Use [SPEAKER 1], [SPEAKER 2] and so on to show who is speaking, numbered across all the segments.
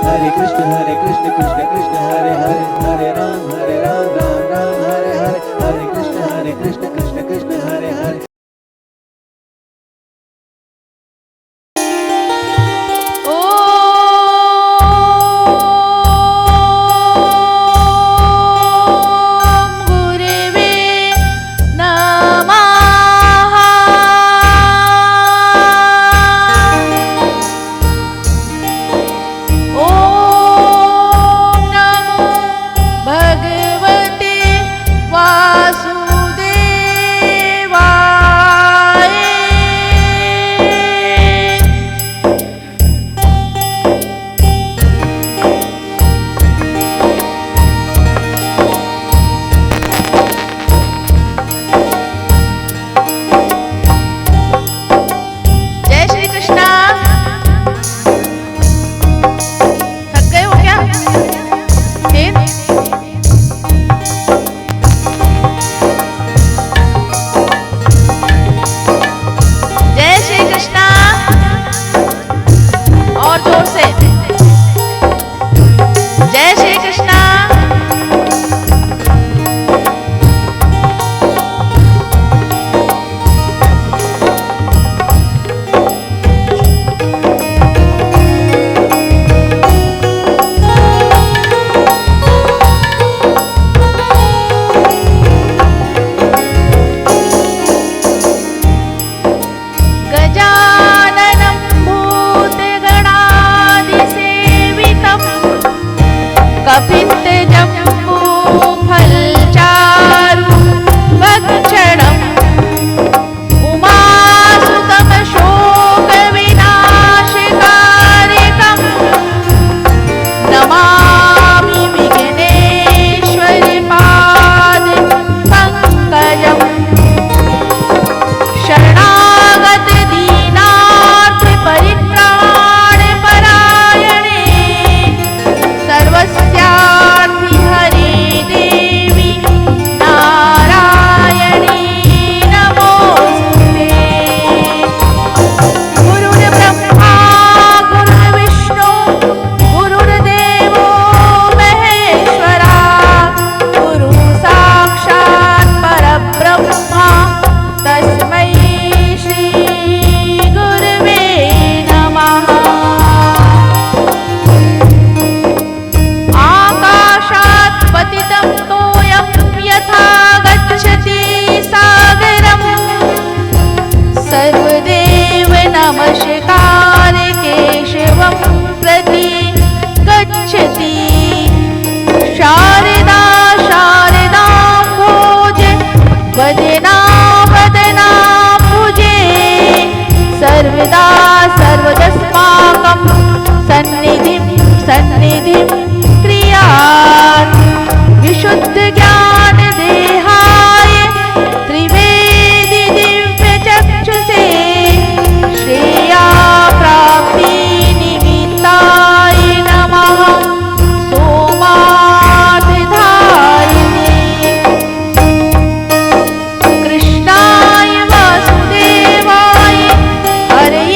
[SPEAKER 1] हरे कृष्ण कृष्ण कृष्ण हरे हरे, हरे राम राम राम हरे हरे, हरे कृष्ण कृष्ण कृष्ण हरे हरे।
[SPEAKER 2] हरे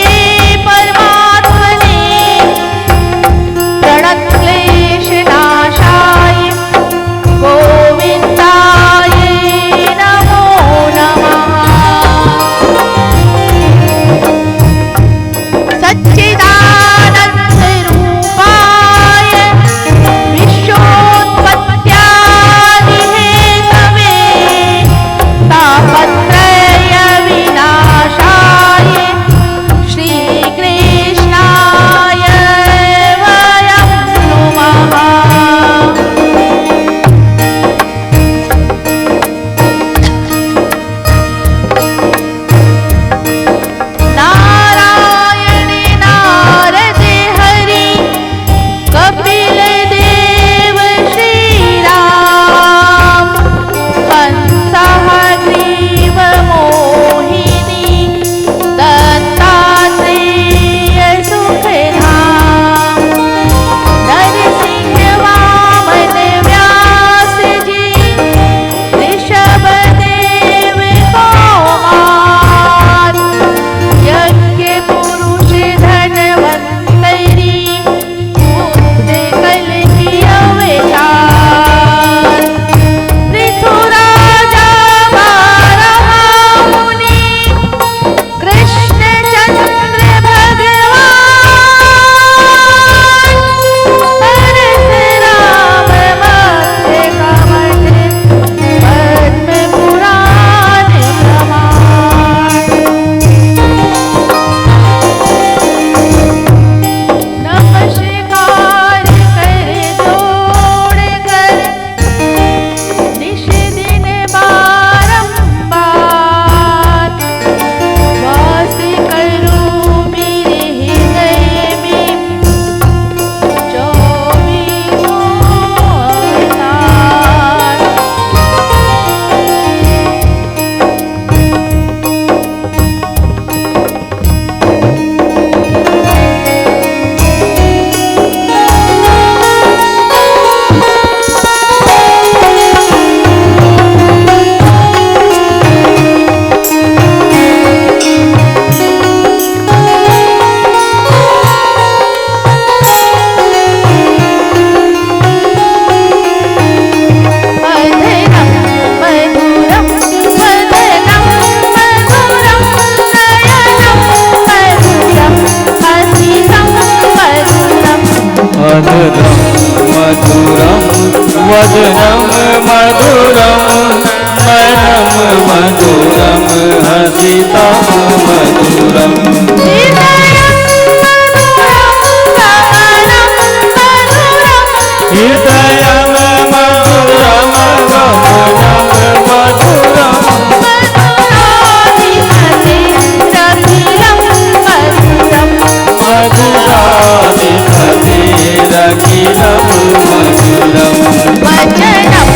[SPEAKER 2] मधुरम परम मधुरम हसितम मधुरम हृदयम मधुरम गमनम मधुरम मधुराधिपतिरखिलम मधुरम
[SPEAKER 3] वचनम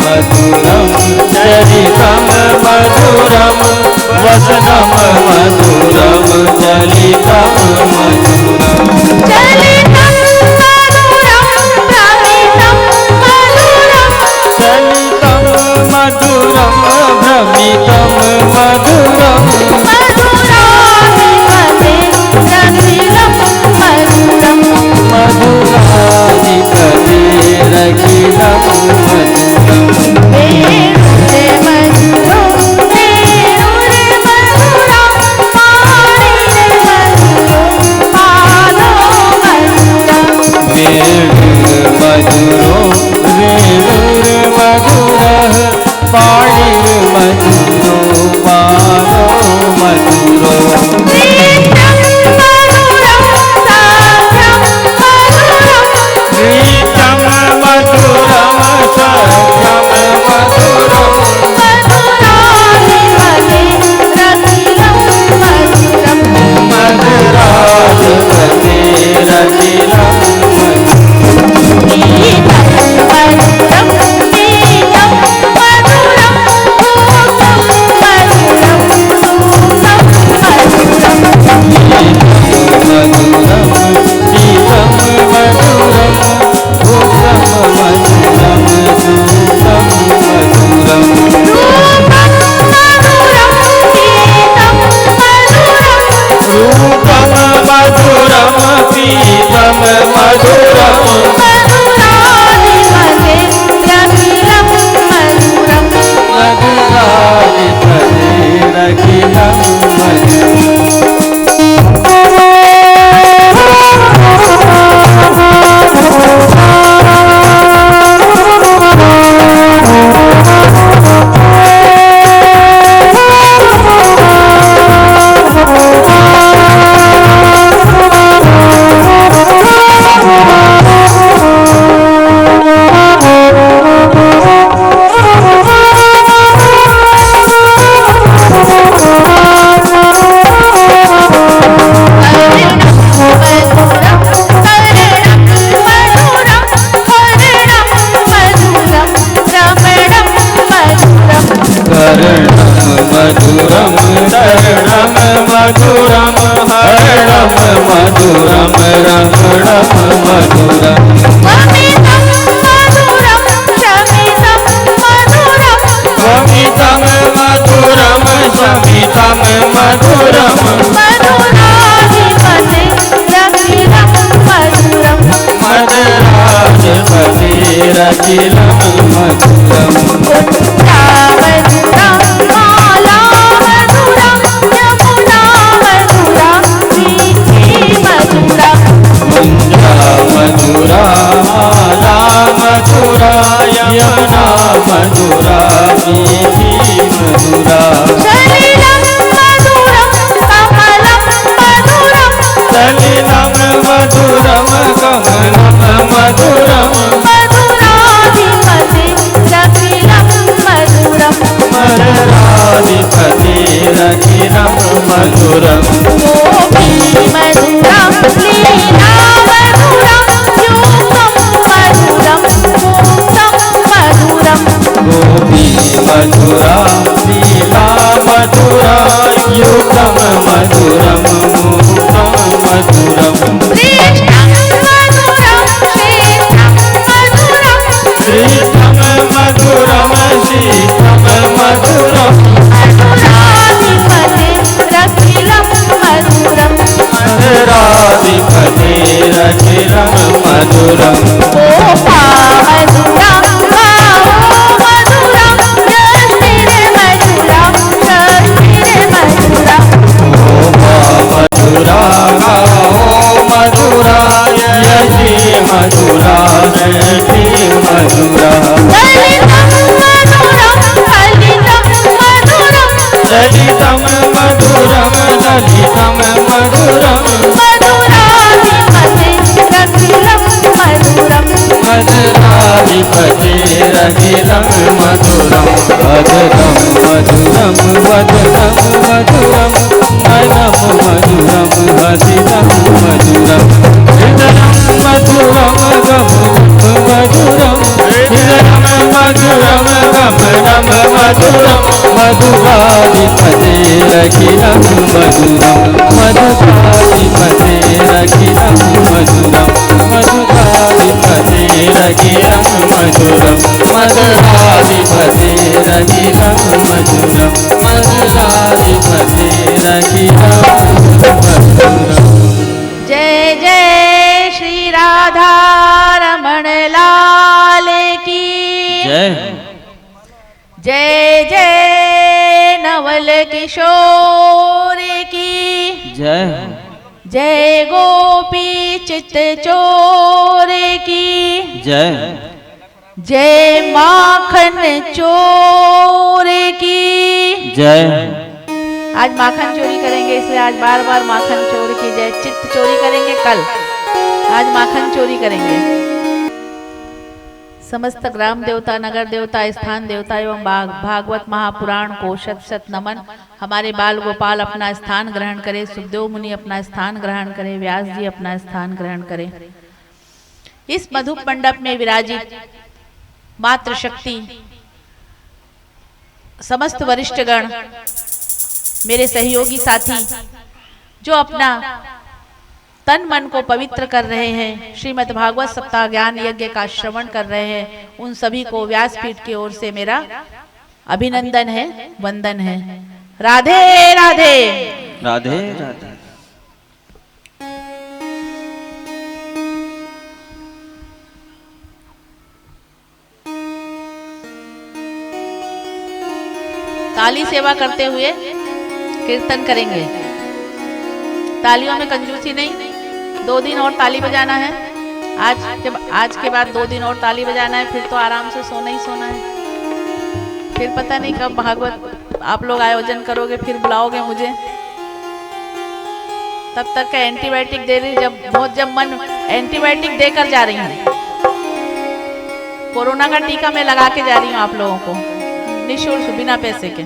[SPEAKER 3] मधुरम चरितम मधुरम वसनम मधुरम वलितम मधुरम
[SPEAKER 2] मधुरम चरितम मधुरम वसनम मधुरम चलितम मधुरम
[SPEAKER 3] चलितम मधुरम भ्रमितम
[SPEAKER 2] चलितम मधुरम भ्रमितम मधुरम मधुराधिपतिरखिलम मधुरम मधुरो रेणुर्मधुरः पाणिर्मधुरो बालो मधुरो प्रीतं मधुरम सख्यं मधुरम मधुराधिपतिरखिलम मधुरम तरणम मधुरम हरणम मधुरम रमणम मधुरम वमितम मधुरम शमितम मधुरम मधुराधिपतिरखिलम मधुरम मधुरा माला मधुरा यमुना मधुरा मीठी मधुरा सलिलम मधुरम कमलम मधुरम मधुराधिपतिरखिलम मधुरम गोपी मधुरा लीला मधुरा युगम मधुरम मूकम मधुरम श्रीतम मधुरम शीतम मधुरम मधुराधिपतिरखिलम मधुरम मधुरा रति मधुरा
[SPEAKER 3] ललितम मधुरम
[SPEAKER 2] ललितम मधुरम
[SPEAKER 3] मधुराधिपते रतिलम मधुरम
[SPEAKER 2] मधुराधिपते रतिलम मधुरम वदनम मधुरम मनम मधुरम हसितम मधुरम हृदयम मधुरम गमनम मधुरम हृदयम मधुरम गमनम मधुरम मधुराधिपते रतिलम मधुरम मधुराधिपते रतिलम मधुरम मधुराधिपते रतिलम मधुरम मधुराधिपते रतिलम मधुरम मधुराधिपते रतिलम मधुरम।
[SPEAKER 3] जय जय श्री राधा रमण लाल की
[SPEAKER 2] जय
[SPEAKER 3] जय जय नवल किशोर की
[SPEAKER 2] जय
[SPEAKER 3] जय गोपी चित चोर की
[SPEAKER 2] जय
[SPEAKER 3] जय माखन चोर की
[SPEAKER 2] जय।
[SPEAKER 3] आज माखन चोरी करेंगे, इसलिए आज बार बार माखन चोर की जय। चित्त चोरी करेंगे कल, आज माखन चोरी करेंगे। समस्त ग्राम देवता, नगर देवता, स्थान देवता एवं भागवत महापुराण को शत शत नमन। हमारे बाल गोपाल अपना स्थान ग्रहण करे, सुखदेव मुनि अपना स्थान ग्रहण करे, व्यास जी अपना स्थान ग्रहण करे। इस मधुप मंडप में विराजित मातृशक्ति, समस्त वरिष्ठगण, मेरे सहयोगी साथी जो अपना तन मन को पवित्र कर रहे हैं, श्रीमद् भागवत सप्ताह ज्ञान यज्ञ का श्रवण कर रहे हैं, उन सभी को व्यासपीठ की ओर से मेरा अभिनंदन है, वंदन है। राधे राधे
[SPEAKER 2] राधे राधे।
[SPEAKER 3] ताली सेवा करते हुए कीर्तन करेंगे। तालियों में कंजूसी नहीं। 2 दिन और ताली बजाना है। आज के बाद 2 दिन और ताली बजाना है, फिर तो आराम से सोना ही सोना है। फिर पता नहीं कब भागवत आप लोग आयोजन करोगे, फिर बुलाओगे मुझे। तब तक का एंटीबायोटिक दे रही, जब मन एंटीबायोटिक देकर जा रही हूँ। कोरोना का टीका मैं लगा के जा रही हूँ आप लोगों को, निःशुल्क, बिना पैसे के।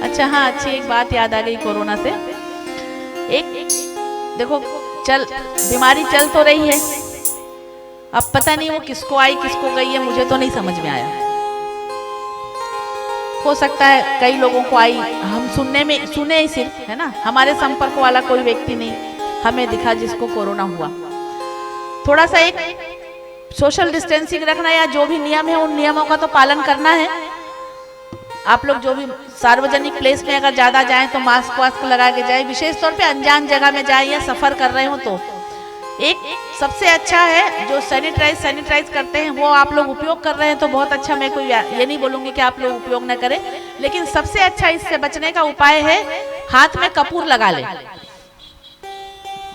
[SPEAKER 3] अच्छा हाँ, अच्छी एक बात याद आ गई कोरोना से। एक देखो, बीमारी चल तो रही है, अब पता नहीं वो किसको आई किसको गई है, मुझे तो नहीं समझ में आया। हो सकता है कई लोगों को आई, हम सुने ही सिर्फ, है ना। हमारे संपर्क वाला कोई व्यक्ति नहीं हमें दिखा जिसको कोरोना हुआ। थोड़ा सा एक सोशल डिस्टेंसिंग रखना, या जो भी नियम है उन नियमों का तो पालन करना है। आप लोग जो भी सार्वजनिक प्लेस में अगर ज्यादा जाएं तो मास्क वास्क लगा के जाएं। विशेष तौर पे अनजान जगह में जाएं या सफर कर रहे हो तो एक सबसे अच्छा है जो सैनिटाइज करते हैं वो आप लोग उपयोग कर रहे हैं तो बहुत अच्छा। मैं कोई ये नहीं बोलूंगी कि आप लोग उपयोग न करें, लेकिन सबसे अच्छा इससे बचने का उपाय है हाथ में कपूर लगा लें।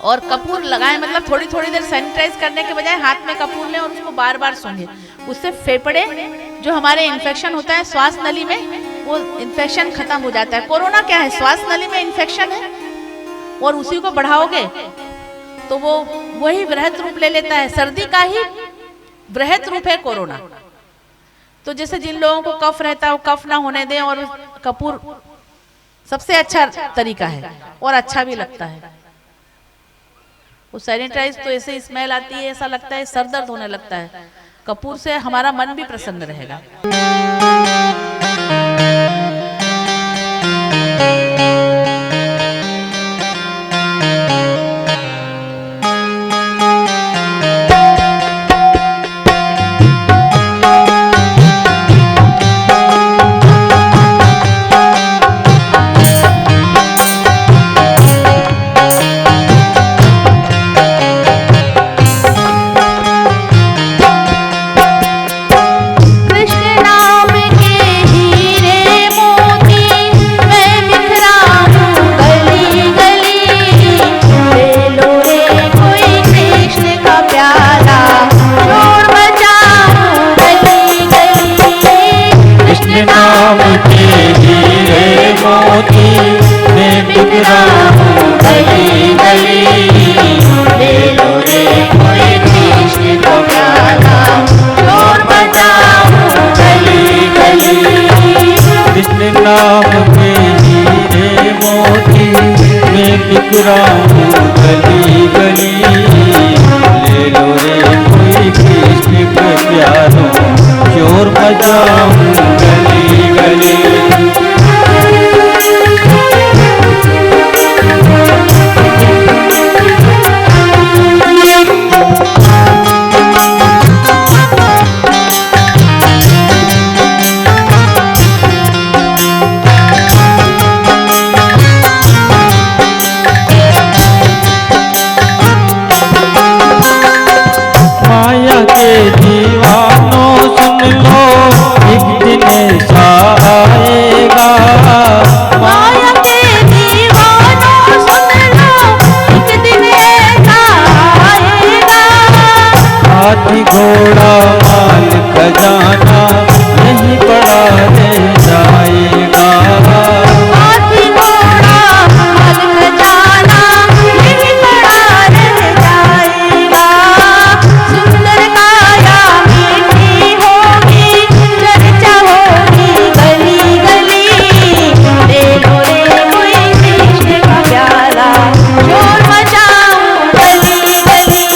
[SPEAKER 3] और कपूर लगाएं मतलब थोड़ी थोड़ी देर सैनिटाइज करने के बजाय हाथ में कपूर लें और उसको बार बार सूंघें। उससे फेफड़े जो हमारे इन्फेक्शन होता है श्वास नली में, वो इन्फेक्शन खत्म हो जाता है। कोरोना क्या है, श्वास नली में इन्फेक्शन है और उसी को बढ़ाओगे तो वो वही वृहत रूप ले लेता है। सर्दी का ही वृहत रूप है कोरोना। तो जैसे जिन लोगों को कफ रहता है वो कफ ना होने दें, और कपूर सबसे अच्छा तरीका है और अच्छा भी लगता है। वो सैनिटाइज तो ऐसे स्मेल आती है, ऐसा लगता है सर दर्द होने लगता है। कपूर से हमारा मन भी प्रसन्न रहेगा।
[SPEAKER 4] कृष्ण नाम
[SPEAKER 2] बिखराऊं गली गली, ले लो रे कोई कृष्ण के प्यारों, शोर मचाऊं गली गली। माया के दीवानों सुन लो, एक दिन ऐसा आएगा।
[SPEAKER 3] माया के दीवानों सुन लो, एक दिन ऐसा आएगा।
[SPEAKER 2] हाथी घोड़ा माल खजाना यहीं पड़ा रह जाएगा।
[SPEAKER 3] हाथी घोड़ा माल खजाना यहीं पड़ा रह जाएगा। सुंदर काया मीठी होगी, चर्चा होगी गली गली, ले लो रे कोई कृष्ण का प्याला, शोर मचाऊं गली गली।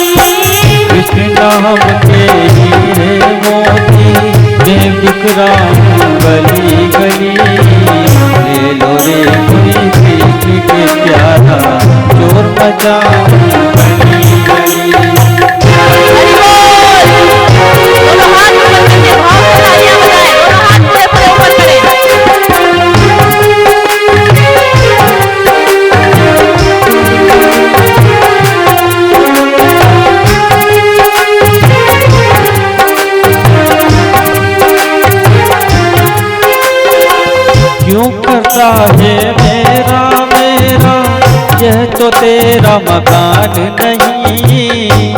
[SPEAKER 2] कृष्ण नाम के हीरे मोती मैं बिखराऊं गली गली, ले लो रे कोई कृष्ण के प्यारा, शोर मचाऊं गली गली।
[SPEAKER 3] हरि बोल। दोनों हाथ ऊपर करके भाव को तालियां बजाएं, दोनों हाथ पूरे पूरे ऊपर
[SPEAKER 2] क्यों करता है मेरा मेरा, यह तो तेरा मकान नहीं।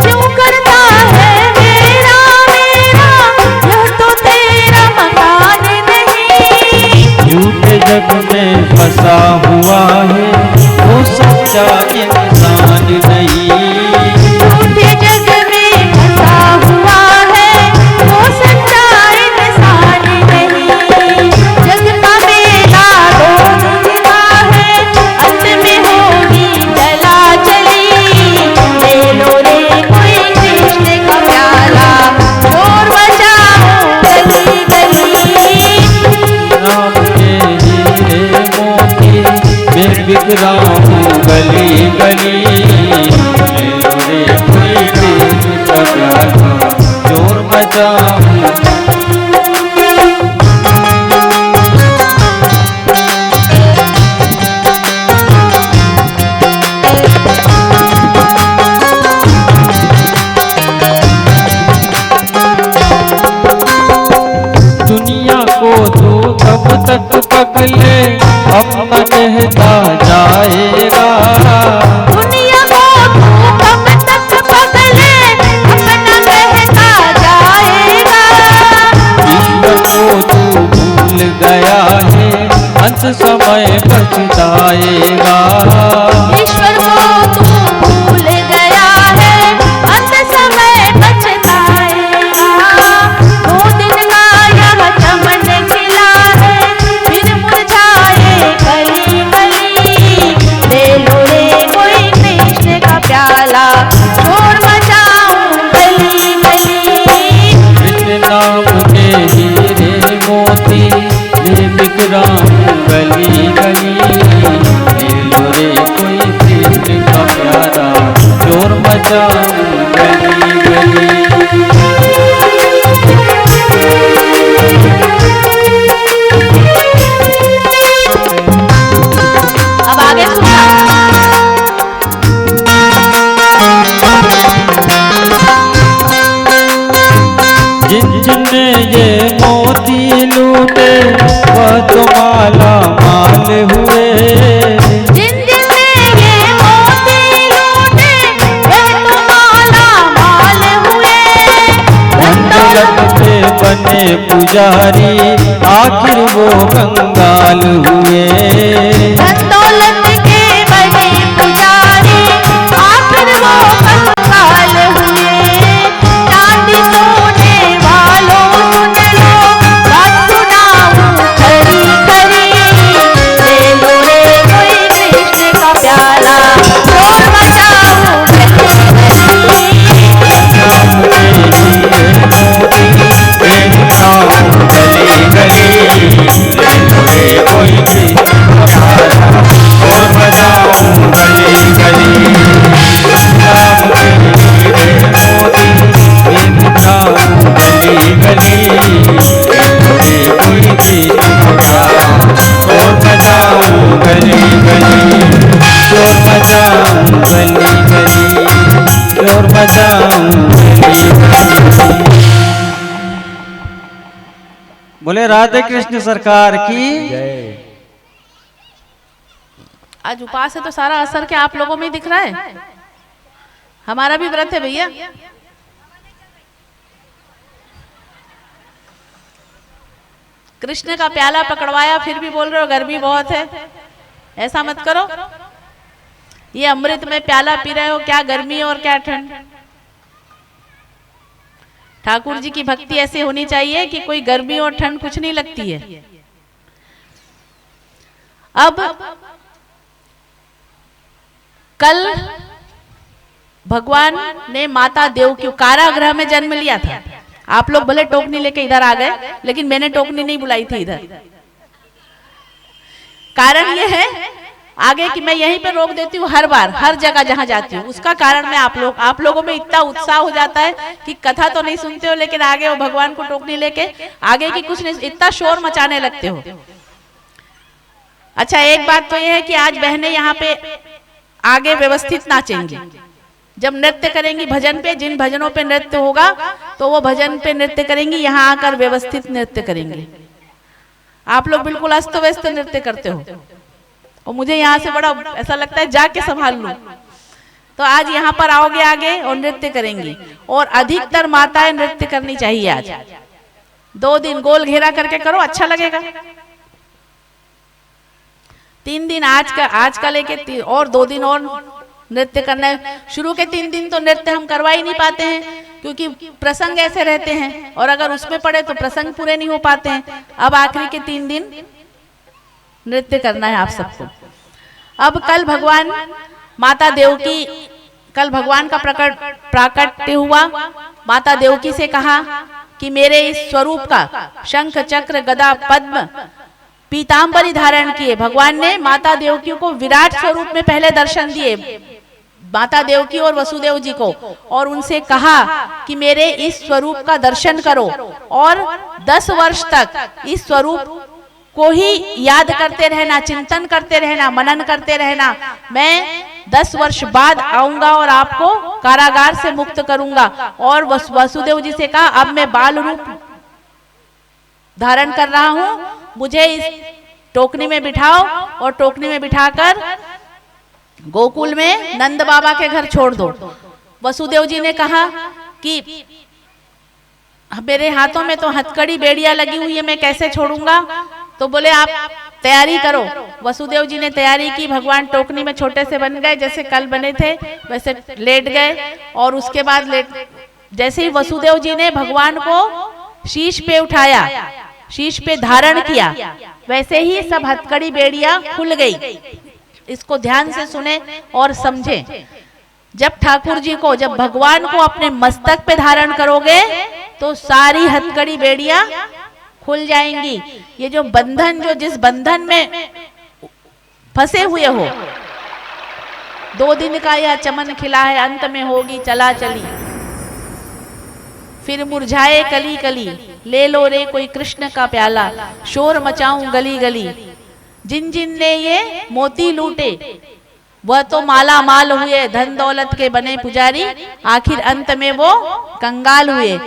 [SPEAKER 3] क्यों करता है मेरा मेरा, यह तो तेरा मकान नहीं।
[SPEAKER 2] झूठे जग में फंसा हुआ है वो सच्चा इंसान नहीं।
[SPEAKER 3] झूठे जग में फंसा हुआ है वो सच्चा इंसान नहीं। जग का मेला दो दिन का है, अंत में होगी चला चली, ले लो रे कोई कृष्ण का प्याला, शोर मचाऊं गली गली।
[SPEAKER 2] नाम के हीरे मोती मैं बिखराऊं गली गली, ले लो रे कोई कृष्ण का प्यारा, शोर मचाऊं। दुनिया को तू कब तक पगले, अपना कहता जाएगा।
[SPEAKER 3] दुनिया को तू कब तक पगले, अपना कहता जाएगा।
[SPEAKER 2] ईश्वर को तू भूल गया है, अंत समय पछताएगा।
[SPEAKER 3] ईश्वर को तू भूल गया है, अंत समय पछताएगा। दो दिन का यह चमन खिला है, फिर मुरझाए कली कली, ले लो रे कोई कृष्ण का प्याला, शोर मचाऊं गली गली।
[SPEAKER 2] कृष्ण नाम के हीरे मोती मैं बिखराऊं गली गली, ले लो रे कोई कृष्ण का प्यारा, शोर मचाऊं गली गली।
[SPEAKER 3] अब आगे सुनना।
[SPEAKER 2] जिन जिनने ये मोती लूटे वह तो माला माल हुए।
[SPEAKER 3] जिन जिन ने ये मोती लूटे, वे तो माला माल हुए।
[SPEAKER 2] धन दौलत से बने पुजारी आखिर वो कंगाल हुए।
[SPEAKER 3] धन दौलत के बने पुजारी, आखिर वो कंगाल हुए। चांदी सोने वालों सुन लो, बात सुनाऊं खरी खरी, ले लो रे कोई
[SPEAKER 2] मचाऊं गली गली, शोर मचाऊं गली गली। बोले राधे कृष्ण सरकार की
[SPEAKER 1] जय।
[SPEAKER 3] आज उपवास है तो सारा असर क्या आप लोगों में ही दिख रहा है? हमारा भी व्रत है भैया। कृष्ण का प्याला पकड़वाया फिर भी बोल रहे हो गर्मी बहुत है। ऐसा मत करो, ये अमृत में प्याला पी रहे हो, क्या गर्मी और क्या ठंड। ठाकुर जी की भक्ति ऐसी होनी चाहिए कि कोई गर्मी और ठंड कुछ नहीं लगती है। अब कल भगवान ने माता देवकी कारागृह में जन्म लिया था। आप लोग भले टोकनी लेके इधर आ गए, लेकिन मैंने टोकनी नहीं बुलाई थी इधर। कारण ये है आगे कि मैं यहीं पे रोक देती हूँ हर बार, हर जगह जहां जाती हूँ। उसका कारण मैं आप लोगों में इतना उत्साह हो जाता है कि कथा तो नहीं सुनते हो, लेकिन आगे वो भगवान को टोकनी लेके आगे की कुछ नहीं, इतना शोर मचाने लगते हो। अच्छा, एक बात तो ये है कि आज बहनें यहाँ पे आगे व्यवस्थित नाचेंगी। जब नृत्य करेंगी भजन पे, जिन भजनों पे नृत्य होगा तो वो भजन पे नृत्य करेंगी, यहाँ आकर व्यवस्थित नृत्य करेंगे। आप लोग बिल्कुल अस्त व्यस्त नृत्य करते हो और मुझे यहाँ से बड़ा ऐसा लगता है जाके संभाल लूं। तो आज यहाँ पर आओगे आगे और नृत्य करेंगी, और अधिकतर माताएं नृत्य करनी चाहिए। आज 2 दिन गोल घेरा करके करो, अच्छा लगेगा। 3 दिन आज का लेके और 2 दिन और नृत्य करना है। शुरू के 3 दिन तो नृत्य हम करवा ही नहीं पाते हैं, क्योंकि प्रसंग ऐसे रहते हैं, और अगर उसमें पड़े तो प्रसंग पूरे नहीं हो पाते हैं। अब आखिरी के 3 दिन नृत्य करना है आप सबको। अब कल भगवान माता देवकी, कल भगवान का प्राकट्य हुआ। माता देवकी से कहा कि मेरे इस स्वरूप का शंख चक्र गदा पद्म पीतांबरी धारण किए। भगवान ने माता देवकी को विराट स्वरूप में पहले दर्शन दिए, माता देवकी और वसुदेव जी को, और उनसे कहा कि मेरे इस स्वरूप का दर्शन करो और 10 वर्ष तक इस स्वरूप को ही याद करते रहना, चिंतन करते रहना, मनन करते रहना। मैं 10 वर्ष बाद आऊंगा और आपको कारागार से मुक्त करूंगा। और वसुदेव जी से कहा अब मैं बाल रूप धारण कर रहा हूं, मुझे इस टोकनी में बिठाओ और टोकनी में बिठाकर गोकुल में नंद बाबा के घर छोड़ दो। वसुदेव जी ने कहा कि मेरे हाथों में तो हथकड़ी बेड़िया लगी हुई है, मैं कैसे छोड़ूंगा। तो बोले आप तैयारी करो। वसुदेव जी ने तैयारी की, भगवान टोकनी में छोटे से बन गए, जैसे कल बने थे वैसे लेट गए। और उसके बाद जैसे ही वसुदेव जी ने भगवान को शीश पे उठाया, शीश पे धारण किया, वैसे ही सब हथकड़ी बेड़िया खुल गई। इसको ध्यान से सुने और समझे। जब ठाकुर जी को, जब भगवान को अपने मस्तक पे धारण करोगे तो सारी हथकड़ी बेड़िया खुल जाएंगी। ये जो बंधन, जो जिस बंधन में फंसे हुए हो, 2 दिन का यह चमन खिला है, अंत में होगी चला चली, फिर मुरझाए कली कली, ले लो रे कोई कृष्ण का प्याला, शोर मचाऊं गली गली। जिन जिन ने ये मोती लूटे वह तो माला माल हुए, धन दौलत के बने पुजारी, आखिर अंत में वो कंगाल हुए।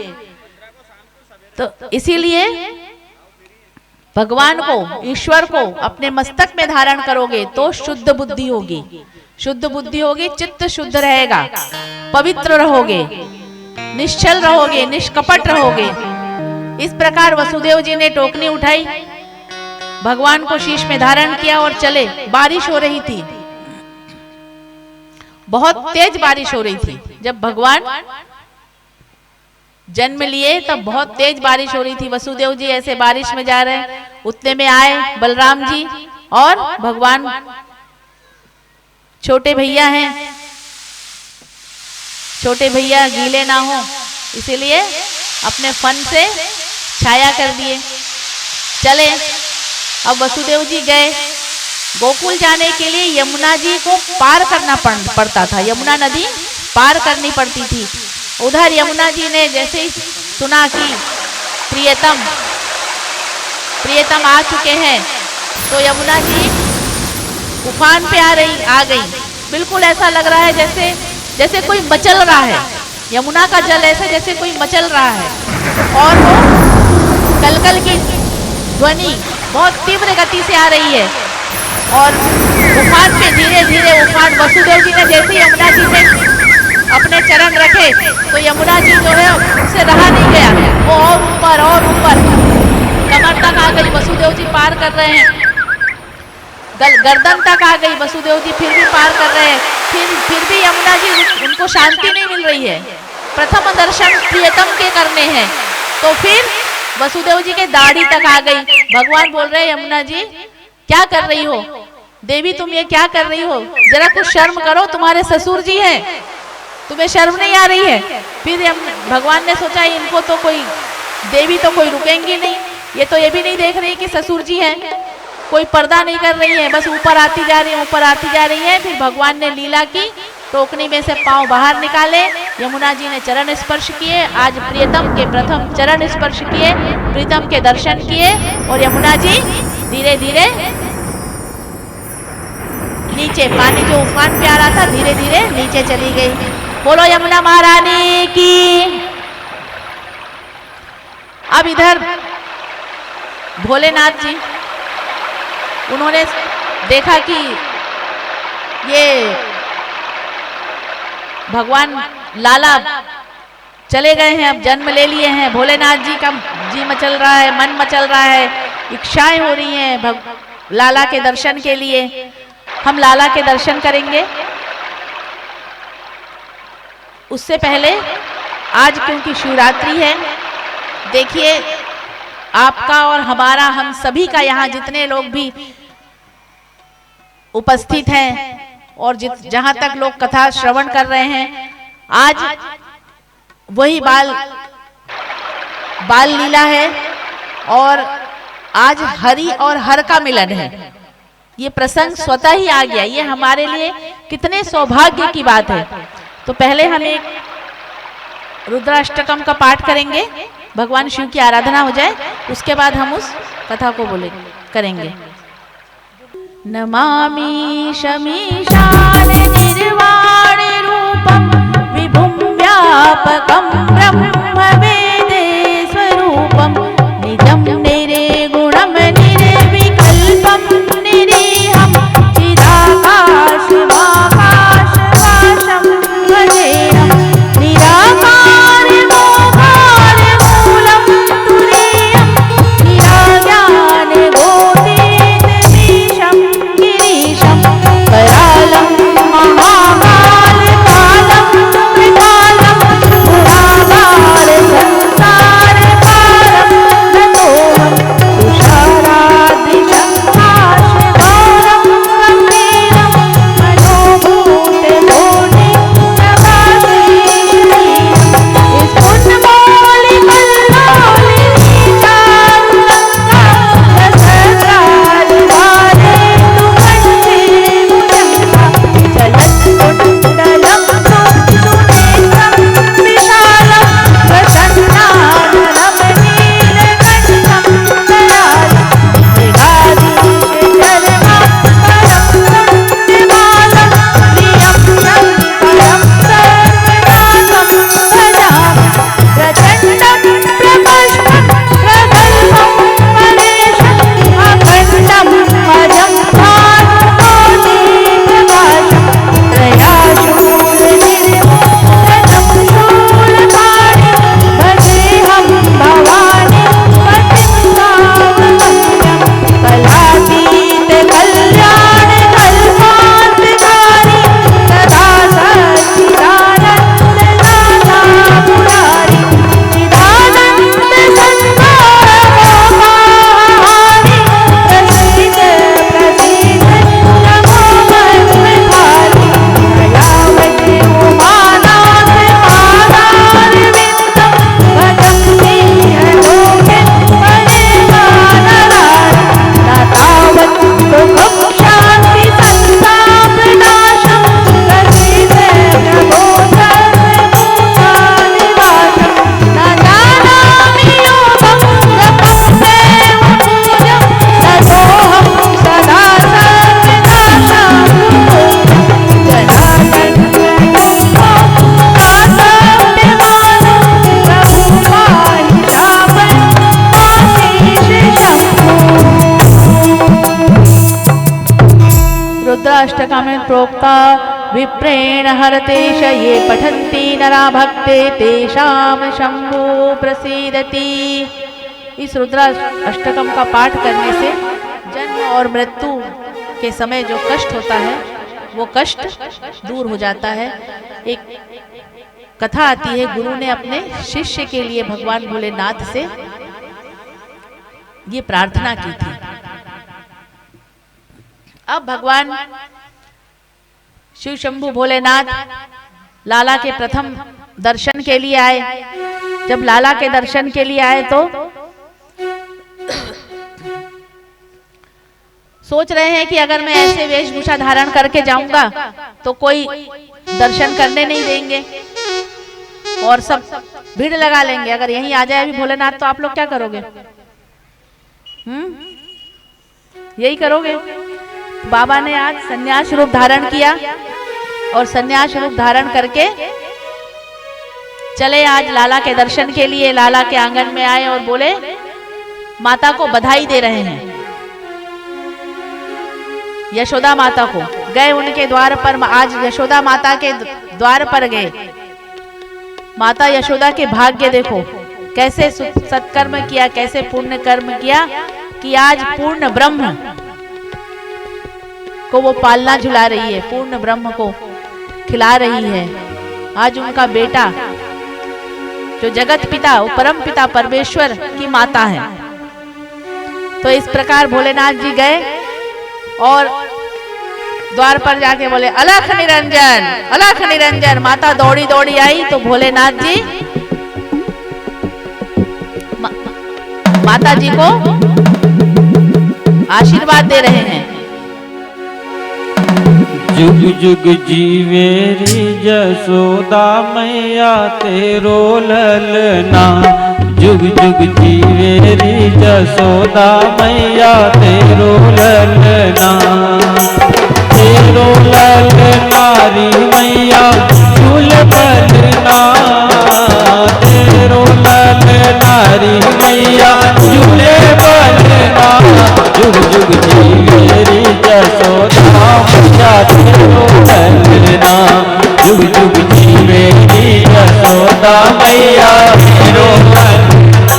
[SPEAKER 3] तो इसीलिए भगवान को, ईश्वर को अपने मस्तक में धारण करोगे तो शुद्ध बुद्धि होगी। शुद्ध बुद्धि होगी, चित्त शुद्ध रहेगा, पवित्र रहोगे, निश्चल रहोगे, निष्कपट रहोगे। इस प्रकार वसुदेव जी ने टोकनी उठाई, भगवान को शीश में धारण किया और चले। बारिश हो रही थी, बहुत तेज बारिश हो रही थी। जब भगवान जन्म लिए तब बहुत तेज बारिश हो रही थी। वसुदेव जी ऐसे बारिश में जा रहे हैं, उतने में आए बलराम जी और भगवान। छोटे भैया हैं, छोटे भैया गीले ना हो इसीलिए अपने फन से छाया कर दिए, चले। अब वसुदेव जी गए। गोकुल जाने के लिए यमुना जी को पार करना पड़ता था, यमुना नदी पार करनी पड़ती थी। उधर यमुना जी ने जैसे ही सुना कि प्रियतम आ चुके हैं, तो यमुना जी उफान पे आ गई। बिल्कुल ऐसा लग रहा है जैसे जैसे कोई मचल रहा है। यमुना का जल ऐसे जैसे कोई मचल रहा है और वो कलकल की ध्वनि बहुत तीव्र गति से आ रही है और उफान पे धीरे धीरे उफान। वसुदेव जी ने जैसे ही यमुना जी पे अपने चरण रखे तो यमुना जी जो है उससे रहा नहीं गया, वो और ऊपर कमर तक आ गई। वसुदेव जी पार कर रहे हैं, गर्दन तक आ गई वसुदेव जी, फिर भी पार कर रहे हैं। फिर भी यमुना जी उनको शांति नहीं मिल रही है। प्रथम दर्शन प्रियतम के करने हैं तो फिर वसुदेव जी के दाढ़ी तक आ गई। भगवान बोल रहे हैं यमुना जी क्या कर रही हो, देवी तुम ये क्या कर रही हो, जरा कुछ शर्म करो, तुम्हारे ससुर जी हैं, तुम्हें शर्म नहीं आ रही है। फिर भगवान ने सोचा इनको तो कोई देवी तो कोई रुकेंगी नहीं, ये तो ये भी नहीं देख रही कि ससुर जी हैं, कोई पर्दा नहीं कर रही है, बस ऊपर आती जा रही है, ऊपर आती जा रही है। फिर भगवान ने लीला की, टोकनी में से पांव बाहर निकाले, यमुना जी ने चरण स्पर्श किए। आज प्रियतम के प्रथम चरण स्पर्श किए, प्रीतम के दर्शन किए और यमुना जी धीरे धीरे नीचे, पानी जो उफान पे आ रहा था धीरे धीरे नीचे चली गई। बोलो यमुना महारानी की। अब इधर भोलेनाथ जी, उन्होंने देखा कि ये भगवान लाला चले गए हैं, अब जन्म ले लिए हैं, भोलेनाथ जी का जी मचल रहा है, मन मचल रहा है, इच्छाएं हो रही हैं लाला के दर्शन के लिए। हम लाला के दर्शन करेंगे। उससे पहले आज क्योंकि शिवरात्रि है, देखिए आपका और हमारा, हम सभी का यहाँ जितने लोग भी उपस्थित हैं और जहां तक लोग कथा श्रवण कर रहे हैं, आज वही बाल लीला है और आज हरि और हर का मिलन है। ये प्रसंग स्वतः ही आ गया, ये हमारे लिए कितने सौभाग्य की बात है। तो पहले हम एक रुद्राष्टकम का पाठ करेंगे, भगवान शिव की आराधना हो जाए, उसके बाद हम उस कथा को करेंगे। नमामि शमीशान निर्वाण रूपम विभुं व्यापकं ब्रह्म वेदे स्वरूपम निजं निर्गुणं निर्विकल्पं निरीहं चिदाकाशवाकाशवासं भजेहं निराकारमोकारमूलं तुरीयं निराज्ञानबोधेतमीशं गिरीशं करालं महाकालकालं त्रिकालं पुराकालं रुद्राष्टकमें प्रोक्ता विप्रेण हरतेश ये पठन्ति नरा भक्ते तेषां शंभु प्रसीदति। इस रुद्राष्टकम का पाठ करने से जन्म और मृत्यु के समय जो कष्ट होता है वो कष्ट दूर हो जाता है। एक कथा आती है, गुरु ने अपने शिष्य के लिए भगवान भोलेनाथ से ये प्रार्थना की थी। अब भगवान शिव शंभु भोलेनाथ लाला के प्रथम दर्शन के लिए आए। जब लाला के दर्शन के लिए आए तो सोच रहे हैं कि अगर मैं ऐसे वेशभूषा धारण करके जाऊंगा तो कोई दर्शन करने नहीं देंगे और सब भीड़ लगा लेंगे। अगर यहीं आ जाए अभी भोलेनाथ तो आप लोग क्या करोगे? यही करोगे। बाबा ने आज सन्यास रूप धारण किया और सन्यास रूप धारण करके चले आज लाला के दर्शन के लिए। लाला के आंगन में आए और बोले, माता को बधाई दे रहे हैं, यशोदा माता को। गए उनके द्वार पर, आज यशोदा माता के द्वार पर गए। माता यशोदा के भाग्य देखो, कैसे सत्कर्म किया, कैसे पुण्य कर्म किया कि आज पूर्ण ब्रह्म को वो पालना झुला रही है, पूर्ण ब्रह्म को खिला रही है। आज उनका बेटा जो जगत पिता, वो परम पिता परमेश्वर की माता है। तो इस प्रकार भोलेनाथ जी गए और द्वार पर जाके बोले, अलख निरंजन, अलख निरंजन। माता दौड़ी दौड़ी आई तो भोलेनाथ जी माता जी को आशीर्वाद दे रहे हैं।
[SPEAKER 2] जुग जुग जीवे री जसोदा मैया तेरो ललना। जुग जुग जीवे री जसोदा मैया तेरो ललना। तेरो ललना री मैया झूल बलना। तेरो ललना री मैया झूले बलना। जुग जुग जीवे री जसोदा मैया तेरो ललना। जुग जुग जीवे री जसोदा मैया तेरो ललना।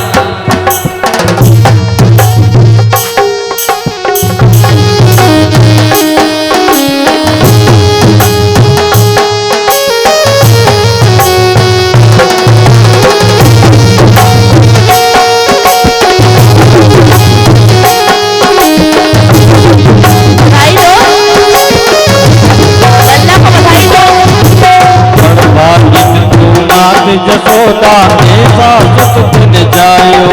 [SPEAKER 2] जसोदा ऐसा सुख दिन जायो।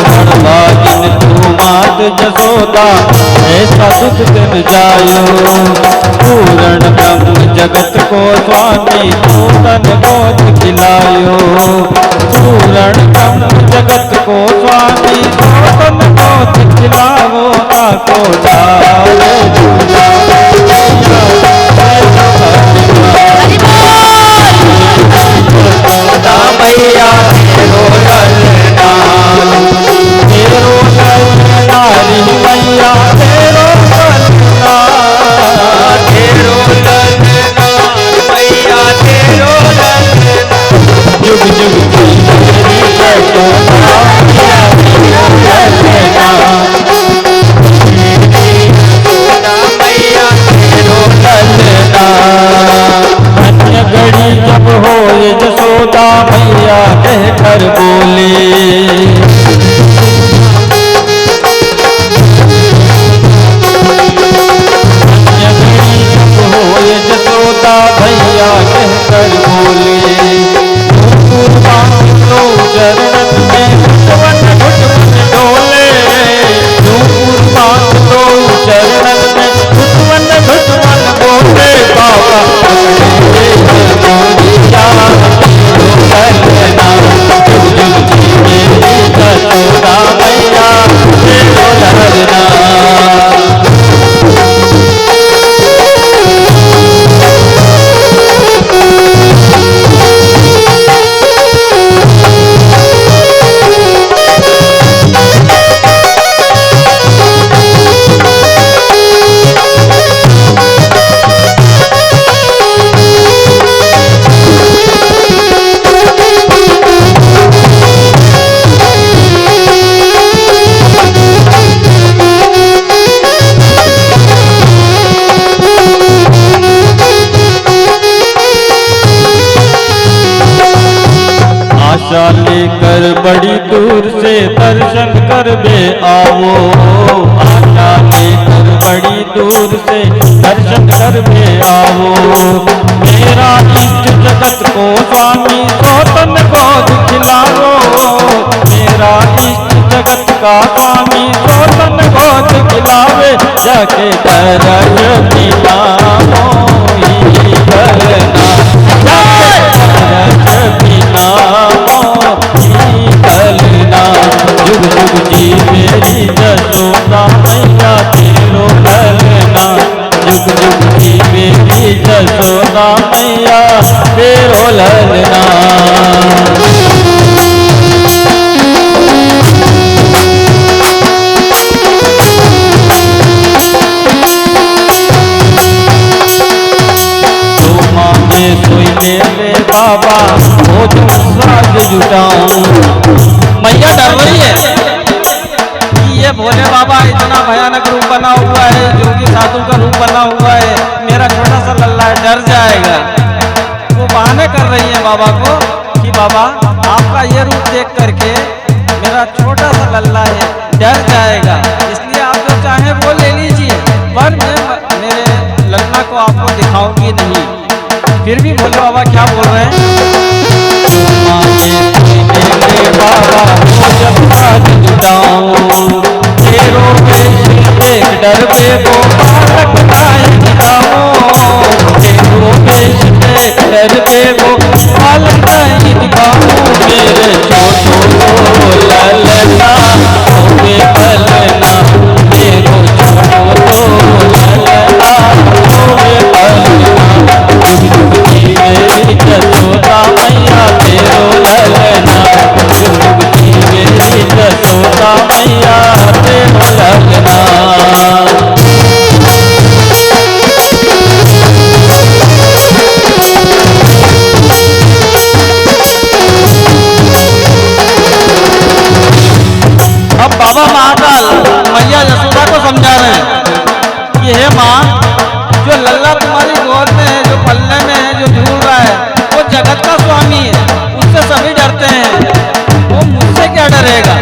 [SPEAKER 2] बड़भागिन तू मात जसोदा ऐसा सुख दिन जायो। पूर्ण ब्रह्म जगत को स्वामी तू तन गोद खिलायो। पूर्ण ब्रह्म जगत को स्वामी तू तन गोद खिलावो। ताको डाले मैया तेरो ललना। तेरो ललना री मैया तेरो ललना। तेरो ललना मैया तेरो ललना। जुग जुग जीवे यशोदा मैया तेरो ललना। यशोदा मैया तेरो ललना। अन्य घड़ी जब हो जसोदा मैया कहकर बोले। अन्य घड़ी जब हो जसोदा भैया कहकर बोले। चरणन में घुटवन घुटवन डोले। चरणन में घुटवन घुटवन बोले। बाबा दूर से दर्शन कर बे आओ, आशा लेकर बड़ी दूर से दर्शन कर बे आओ। मेरा इष्ट जगत को स्वामी सोतन को दिखलाओ, मेरा इष्ट जगत का स्वामी सोतन को दिखलावे, जाके दर्श बिना मोही करना, जाके दर्श बिना मोही करना। जुग जुग जी मेरी जसोदा मैया तेरो ललना, जुग जुग जी मेरी जसोदा मैया तेरो ललना। सोई मेरे बाबा वो जो साज जुटाऊं। मैया डर रही है कि ये भोले बाबा इतना भयानक रूप बना हुआ है, जोगी साधु का रूप बना हुआ है, मेरा छोटा सा लल्ला है डर जाएगा। वो बहाने कर रही है बाबा को कि बाबा आपका ये रूप देख करके मेरा छोटा सा लल्ला है डर जाएगा, इसलिए आप जो चाहे वो ले लीजिए, पर मैं मेरे लल्ला को आपको दिखाऊंगी नहीं। फिर भी भोले बाबा क्या बोल रहे हैं? मेरे बाबा को जब साज जुटाऊं, तेरो वेश देख डर पे वो बालक नाय दिखाऊं, तेरो वेश देख डर पे वो बालक नाय दिखाऊं। मेरे छोटो ललना होवे पलना, मेरो छोटो ललना होवे पलना। मेरी जसोदा मैया तेरो ललना, जुग जी मेरी जसोदा मैया तेरो ललना। अब बाबा महाकाल मैया यशोदा को समझा रहे हैं कि हे माँ, जो लल्ला तुम्हारी गोद में है, जो पल्ले में है, जो झूल रहा है, वो जगत का स्वामी है, उससे सभी डरते हैं, वो मुझसे क्या डरेगा?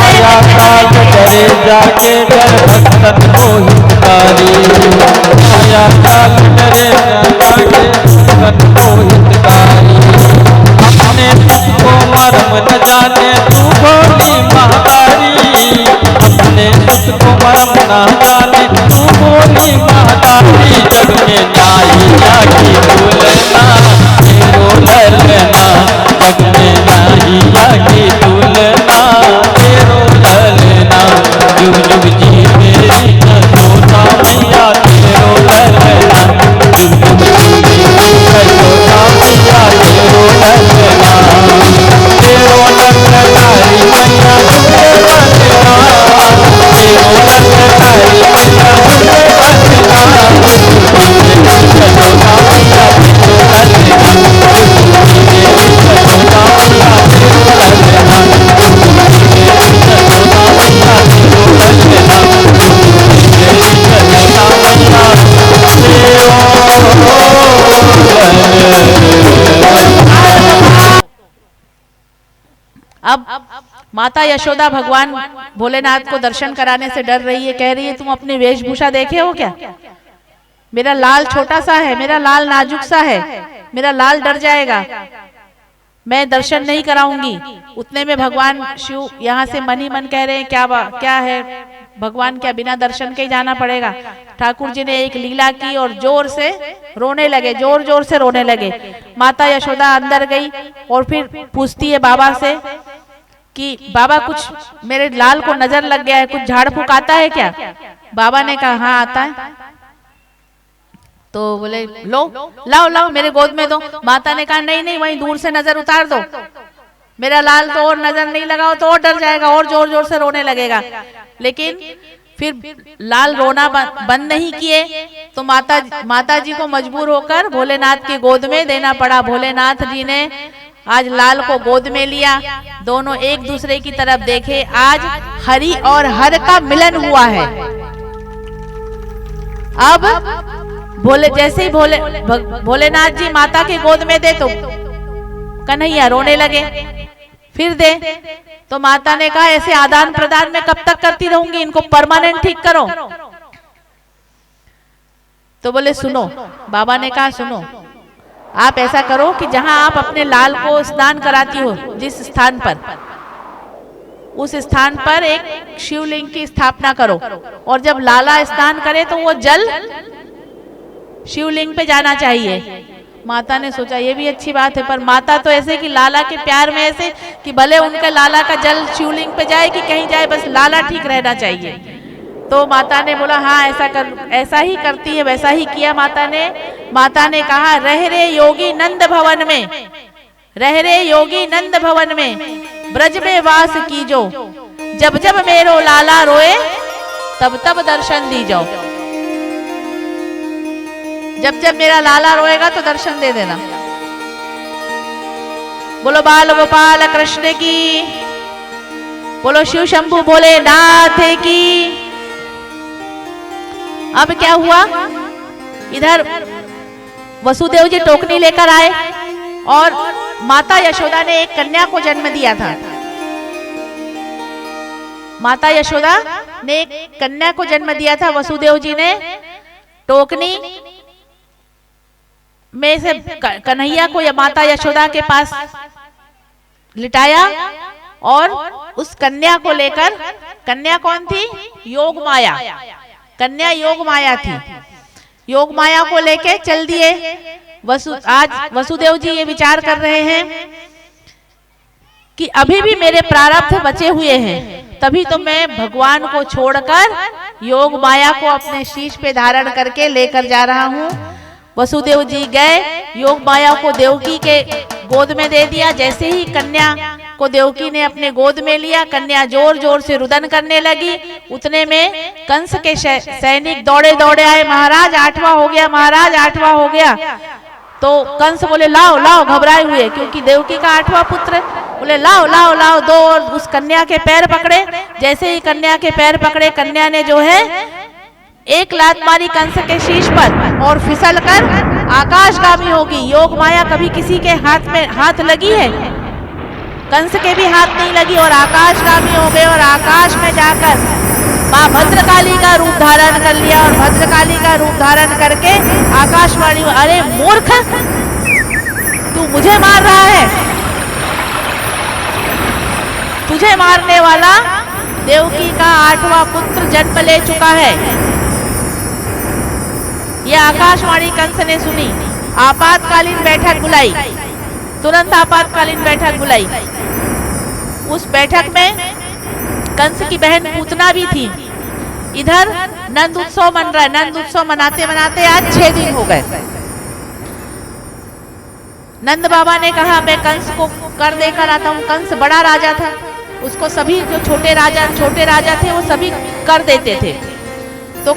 [SPEAKER 2] आया काल डरे जाके डर भक्तन को हितकारी, आया काल डरे जाके भक्तन को हितकारी। अपने सुख को मर्म न जाने तू भोली महतारी, अपने सुख को मर्म न जाने तू भोली महतारी। जग में नाहिया की तुलना तेरो ललना, जग में नाहिया की तुलना तेरो ललना। जुग जुग जी मेरी जसोदा मैया तेरो ललना, जुग जुग जी मेरी जसोदा मैया तेरो ललना। तेरो ललनारी मैया तुझे ललना, तेरो ललनारी मैया तुझे ललना। जसोदा मैया तेरो ललना, जुग जी मेरी जसोदा मैया तेरो ललना, जुग जी मेरी जसोदा मैया तेरो ललना, जुग जी मेरी जसोदा मैया तेरो ललना।
[SPEAKER 3] अब माता यशोदा भगवान भोलेनाथ को दर्शन कराने से डर रही है, कह रही है तुम अपनी वेशभूषा देखे हो क्या? मेरा लाल छोटा सा है, मेरा लाल नाजुक सा है, मेरा लाल डर जाएगा, मैं दर्शन नहीं कराऊंगी। उतने में भगवान शिव यहाँ से मन ही मन कह रहे हैं क्या है भगवान, क्या बिना दर्शन के ही जाना पड़ेगा? ठाकुर जी ने एक लीला की और जोर से रोने लगे, जोर जोर से रोने लगे। माता यशोदा अंदर गई और फिर पूछती है बाबा से कि बाबा कुछ मेरे लाल को नजर लग गया है, कुछ झाड़ फूक आता है क्या? बाबा ने कहा हाँ आता है। तो बोले लो लाओ लाओ मेरे गोद में दो। माता ने कहा नहीं नहीं, वहीं दूर से नजर उतार दो, मेरा लाल तो और नजर नहीं लगाओ तो और डर जाएगा और जोर जोर से रोने लगेगा। लेकिन फिर लाल रोना बंद नहीं किए तो माता जी को मजबूर होकर भोलेनाथ की गोद में देना पड़ा। भोलेनाथ जी ने आज लाल को गोद में लिया, दोनों एक दूसरे की तरफ देखे। आज हरि और हर का मिलन हुआ है। अब जैसे ही भोलेनाथ जी माता के गोद में दे तो कन्हैया रोने लगे, फिर दे। तो माता ने कहा ऐसे आदान प्रदान में कब तक करती रहूंगी, इनको परमानेंट ठीक करो। तो बोले सुनो, बाबा ने कहा सुनो, आप ऐसा करो कि जहां आप अपने लाल को स्नान कराती हो, जिस स्थान पर, उस स्थान पर एक शिवलिंग की स्थापना करो, और जब लाला स्नान करे तो वो जल शिवलिंग पे जाना चाहिए। माता ने सोचा ये भी अच्छी बात है, पर माता तो ऐसे कि लाला के प्यार में ऐसे कि भले उनके लाला का जल शिवलिंग पे जाए कि कहीं जाए, बस लाला ठीक रहना चाहिए। तो माता ने बोला हाँ ऐसा ही करती है, वैसा ही किया माता ने। माता ने कहा रह रे योगी नंद भवन में, रह रे योगी नंद भवन में, ब्रज में वास कीजो, जब जब मेरो लाला रोए तब तब दर्शन दीजो। जब जब मेरा लाला रोएगा तो दर्शन दे देना। बोलो बाल गोपाल कृष्ण की, बोलो शिव शंभु भोलेनाथ की। अब क्या हुआ, इधर वसुदेव जी टोकनी लेकर आए और माता यशोदा ने एक कन्या को जन्म दिया था। माता यशोदा ने एक कन्या को जन्म दिया था। वसुदेव जी ने टोकनी में से कन्हैया को या माता यशोदा के पास लिटाया और उस कन्या को लेकर, कन्या कौन थी, योग माया, कन्या योग माया थी, योग माया को लेके चल दिए। आज वसुदेव जी ये विचार कर रहे हैं कि अभी भी मेरे प्रारब्ध बचे हुए हैं, तभी तो मैं भगवान को छोड़कर योग माया को अपने शीश पे धारण करके लेकर जा रहा हूँ। वसुदेव जी गए, योग माया को देवकी के गोद में दे दिया। जैसे ही कन्या को देवकी ने अपने गोद में लिया, कन्या जोर जोर से रुदन करने लगी। उतने में कंस के सैनिक दौड़े दौड़े आए, महाराज 8वां हो गया, महाराज 8वां हो गया। तो कंस बोले लाओ लाओ, घबराए हुए, क्योंकि देवकी का 8वां पुत्र। बोले लाओ लाओ लाओ, दो, और उस कन्या के पैर पकड़े। जैसे ही कन्या के पैर पकड़े, कन्या ने जो है एक लात मारी कंस के शीश पर और फिसलकर आकाशगामी होगी। योग माया कभी किसी के हाथ लगी है, कंस के भी हाथ नहीं लगी और आकाशगामी हो गए और आकाश में जाकर माँ भद्रकाली का रूप धारण कर लिया। और भद्रकाली का रूप धारण करके आकाशवाणी, अरे मूर्ख, तू मुझे मार रहा है, तुझे मारने वाला देवकी का 8वां पुत्र जन्म ले चुका है। यह आकाशवाणी कंस ने सुनी। आपातकालीन बैठक बुलाई, तुरंत आपातकालीन बैठक बुलाई। उस बैठक में कंस की बहन पूतना भी थी। इधर नंद उत्सव मन रहा है। नंद उत्सव मनाते मनाते आज 6 दिन हो गए। नंद बाबा ने कहा मैं कंस को कर देकर आता हूँ। कंस बड़ा राजा था, उसको सभी जो छोटे राजा थे वो सभी कर देते थे। तो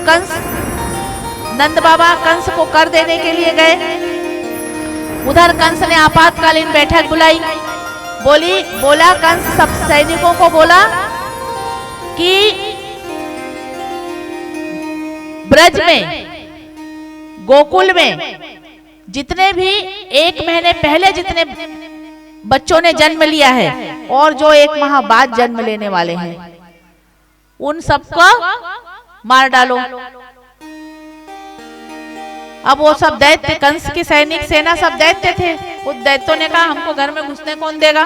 [SPEAKER 3] नंद बाबा कंस को कर देने के लिए गए। उधर कंस ने आपातकालीन बैठक बुलाई। बोला कंस सब सैनिकों को बोला कि ब्रज में, गोकुल में जितने भी 1 महीने पहले जितने बच्चों ने जन्म लिया है और जो 1 माह बाद जन्म लेने वाले हैं, उन सबको मार डालो। अब वो सब दैत्य, कंस के सैनिक सेना सब दैत्य थे। उस दैत्यों ने कहा हमको घर में घुसने कौन देगा।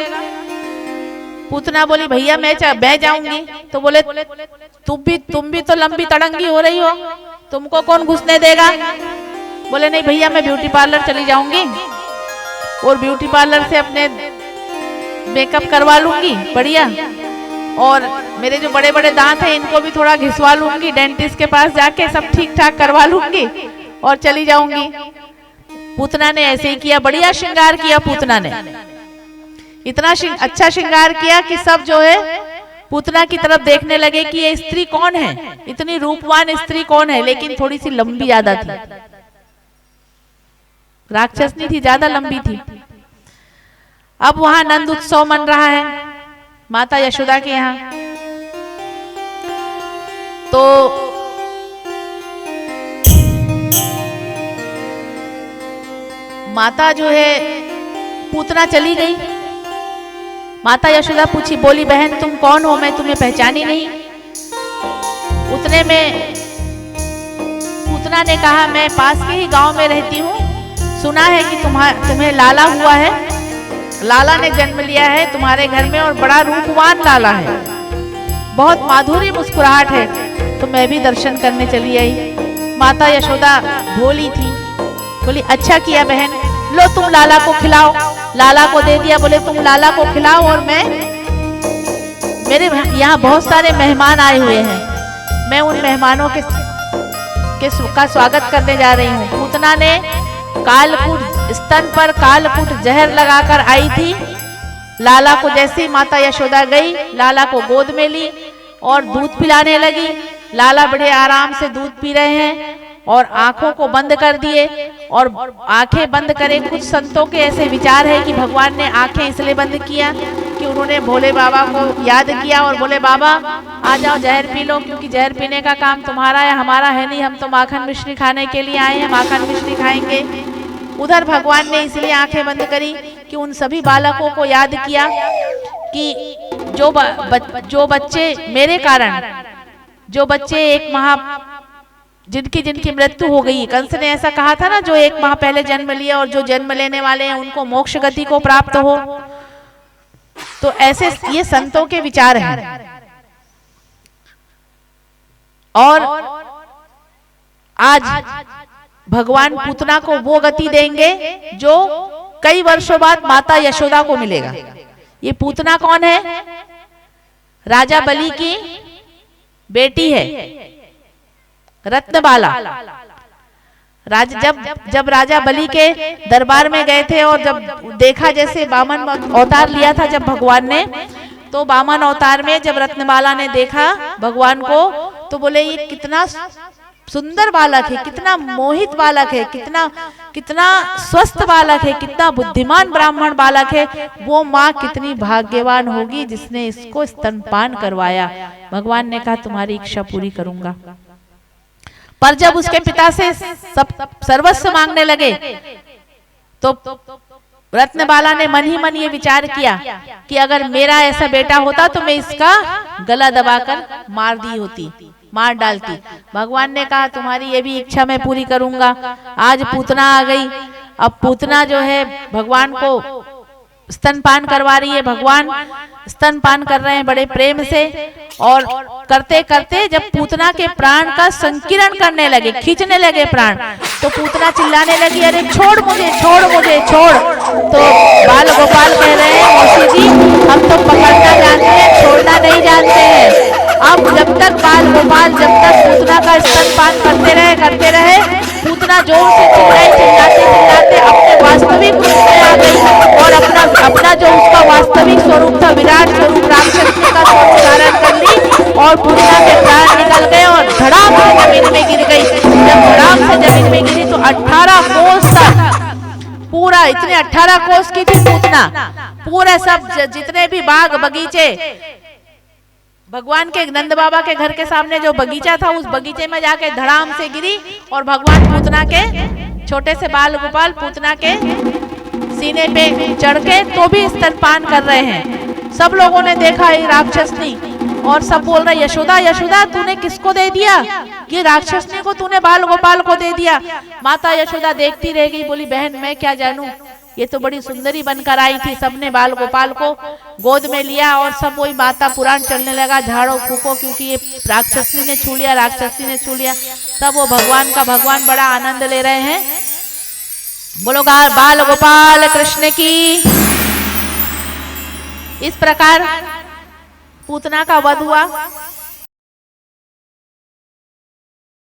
[SPEAKER 3] पूतना बोली भैया मैं जाऊंगी। तो बोले तुम भी तो लंबी तड़ंगी हो रही हो, तुमको कौन घुसने देगा। बोले नहीं भैया मैं ब्यूटी पार्लर चली जाऊंगी और ब्यूटी पार्लर से अपने मेकअप करवा लूंगी बढ़िया, और मेरे जो बड़े बड़े दांत हैं इनको भी थोड़ा घिसवा लूंगी, डेंटिस्ट के पास जाके सब ठीक ठाक करवा लूंगी और चली जाऊंगी। पूतना ने ऐसे ही किया, बढ़िया श्रृंगार किया। पूतना ने इतना अच्छा श्रृंगार किया कि सब जो है पूतना की तरफ देखने लगे कि ये स्त्री कौन है, इतनी रूपवान स्त्री कौन है। लेकिन थोड़ी सी लंबी ज्यादा थी, राक्षसनी थी, ज्यादा लंबी थी। अब वहां नंद उत्सव मन रहा है माता यशोदा के यहाँ। तो माता जो है पूतना चली गई। माता यशोदा पूछी, बोली बहन तुम कौन हो, मैं तुम्हें पहचानी नहीं। उतने में पूतना ने कहा, मैं पास के ही गांव में रहती हूँ, सुना है कि तुम्हें लाला हुआ है, लाला ने जन्म लिया है तुम्हारे घर में और बड़ा रूपवान लाला है, बहुत माधुरी मुस्कुराहट है, तो मैं भी दर्शन करने चली आई। माता यशोदा भोली थी, बोली अच्छा किया बहन, लो तुम लाला को खिलाओ। लाला को दे दिया, बोले तुम लाला को खिलाओ और मैं, मेरे यहाँ बहुत सारे मेहमान आए हुए हैं, मैं उन मेहमानों का स्वागत करने जा रही हूँ। पूतना ने कालकूट, स्तन पर कालकूट जहर लगाकर आई थी। लाला को जैसे ही माता यशोदा गई, लाला को गोद में ली और दूध पिलाने लगी। लाला बड़े आराम से दूध पी रहे हैं और आंखों को बंद कर दिए, और आंखें बंद करे। कुछ संतों के ऐसे विचार है कि भगवान ने आंखें इसलिए बंद किया कि उन्होंने भोले बाबा को याद किया और बोले बाबा आ जाओ जहर पी लो, क्योंकि जहर पीने का काम तुम्हारा है, हमारा है नहीं, हम तो माखन मिश्री खाने के लिए आए हैं, माखन मिश्री खाएंगे। उधर भगवान ने इसलिए आंखें बंद करी कि उन सभी बालकों को याद किया कि जो बच्चे मेरे कारण, जो बच्चे एक माह जिनकी मृत्यु हो गई, कंस ने ऐसा कहा था ना, जो एक माह पहले जन्म लिया और जो जन्म लेने वाले हैं उनको मोक्ष गति को प्राप्त हो। तो ऐसे ये संतों के विचार हैं। और आज भगवान पूतना को वो गति देंगे जो कई वर्षों बाद माता यशोदा को मिलेगा। ये पूतना कौन है? राजा बलि की बेटी है, रत्नबाला। जब राजा बलि के दरबार में गए थे और जब देखा जैसे वामन अवतार लिया था जब भगवान ने, तो वामन अवतार में जब रत्नबाला ने देखा भगवान को तो बोले ये कितना सुंदर बालक है, कितना मोहित बालक है, कितना स्वस्थ बालक है, कितना बुद्धिमान ब्राह्मण बालक है, वो माँ कितनी भाग्यवान होगी जिसने इसको स्तनपान करवाया। भगवान ने कहा तुम्हारी इच्छा पूरी करूंगा। पर जब उसके पिता से सर्वस्व मांगने लगे तो रत्नबाला ने मन ही मन ये विचार किया कि अगर मेरा ऐसा बेटा होता तो मैं इसका गला दबाकर मार डालती। भगवान ने कहा तुम्हारी ये भी इच्छा मैं पूरी करूंगा। आज पूतना आ गई। अब पूतना जो है भगवान को स्तनपान करवा रही है। भगवान स्तनपान कर रहे हैं बड़े प्रेम से, और करते करते जब पूतना के प्राण का संकीर्ण करने लगे, खींचने लगे प्राण, तो पूतना चिल्लाने लगी अरे छोड़ मुझे, छोड़ मुझे, छोड़। तो बाल गोपाल कह रहे हैं मौसी जी हम तो पकड़ना जानते हैं, छोड़ना नहीं जानते हैं। अब जब तक बाल गोपाल जब तक पूतना का स्तनपान करते रहे पूतना जोर से चिल्लाते अपने वास्तविक रूप में आ गई और अपना जो उसका वास्तविक स्वरूप था, विराट स्वरूप राक्षसी का स्वरूप धारण कर ली और पूतना के प्राण निकल गए और धड़ाम से जमीन में गिर गई। जब धड़ाम से जमीन में गिरी तो 18 कोस तक पूरा, इतने 18 कोस की थी पूतना, पूरा सब जितने भी बाग बगीचे, भगवान के नंद बाबा के घर के सामने जो बगीचा था उस बगीचे में जाके धड़ाम से गिरी और भगवान पूतना के छोटे से बाल गोपाल पूतना के सीने पे चढ़ के तो भी स्तनपान कर रहे हैं। सब लोगों ने देखा ये राक्षसनी, और सब बोल रहे यशोदा यशोदा तूने किसको दे दिया? ये राक्षसनी को तूने बाल गोपाल को दे दिया। माता यशोदा देखती रह गई, बोली बहन मैं क्या जानूं, ये तो बड़ी सुंदरी बनकर आई थी। सबने बाल गोपाल को गोद में लिया और सब वही माता पुराण चलने लगा, झाड़ो फूको, क्योंकि ये राक्षसी ने छू लिया, राक्षसी ने छू लिया। तब वो भगवान बड़ा आनंद ले रहे हैं। बोलो बाल गोपाल कृष्ण की। इस प्रकार पूतना का वध हुआ।